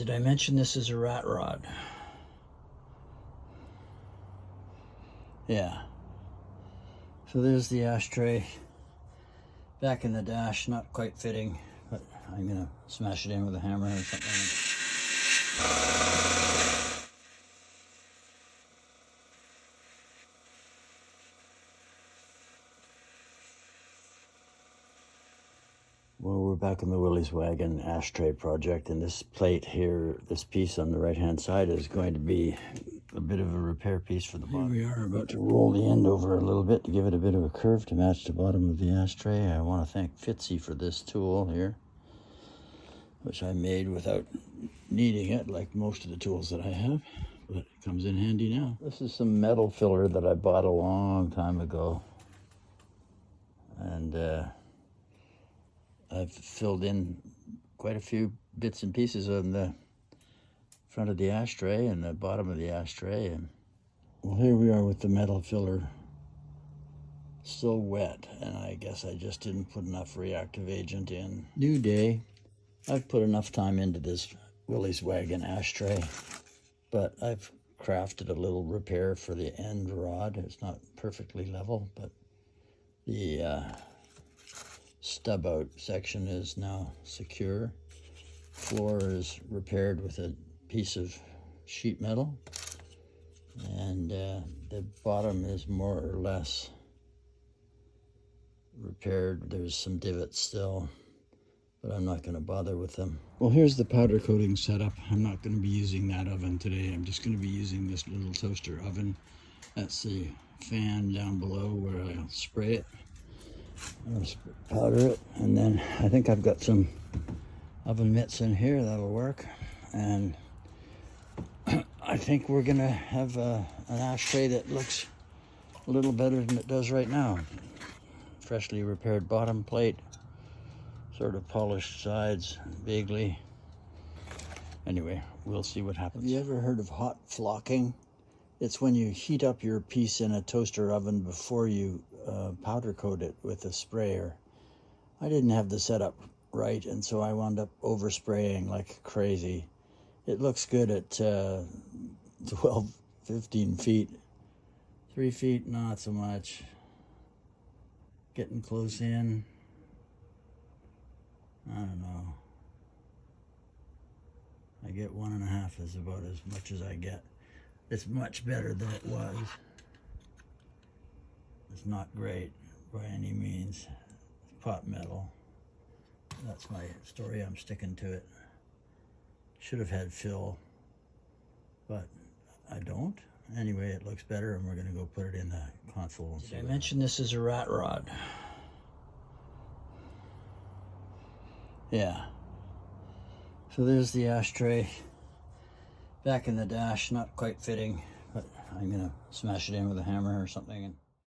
Did I mention this is a rat rod? Yeah. So there's the ashtray. Back in the dash, not quite fitting, but I'm gonna smash it in with a hammer or something. Well, we're back in the Willys Wagon Ashtray project, and this plate here, this piece on the right-hand side, is going to be a bit of a repair piece for the bottom. Here we are about to roll the end over a little bit to give it a bit of a curve to match the bottom of the ashtray. I want to thank Fitzy for this tool here, which I made without needing it, like most of the tools that I have, but it comes in handy now. This is some metal filler that I bought a long time ago, and I've filled in quite a few bits and pieces on the front of the ashtray and the bottom of the ashtray. And well, here we are with the metal filler still wet, and I guess I just didn't put enough reactive agent in. New day. I've put enough time into this Willys Wagon Ashtray, but I've crafted a little repair for the end rod. It's not perfectly level, but the stub out section is now secure. Floor is repaired with a piece of sheet metal, and the bottom is more or less repaired. There's some divots still, but I'm not going to bother with them. Well, here's the powder coating setup. I'm not going to be using that oven today. I'm just going to be using this little toaster oven. That's the fan down below where I'll spray it. I'll powder it, and then I think I've got some oven mitts in here that'll work, and I think we're gonna have an ashtray that looks a little better than it does right now. Freshly repaired bottom plate, sort of polished sides vaguely. Anyway, we'll see what happens. Have you ever heard of hot flocking? It's when you heat up your piece in a toaster oven before you powder coat it with a sprayer. I didn't have the setup right, and so I wound up overspraying like crazy. It looks good at 12, 15 feet. 3 feet, not so much. Getting close in. I don't know. I get 1.5 is about as much as I get. It's much better than it was. It's not great by any means. It's pot metal. That's my story. I'm sticking to it. Should have had fill, but I don't. Anyway, it looks better, and we're going to go put it in the console. Did I mention this is a rat rod? Yeah. So there's the ashtray. Back in the dash, not quite fitting, but I'm going to smash it in with a hammer or something.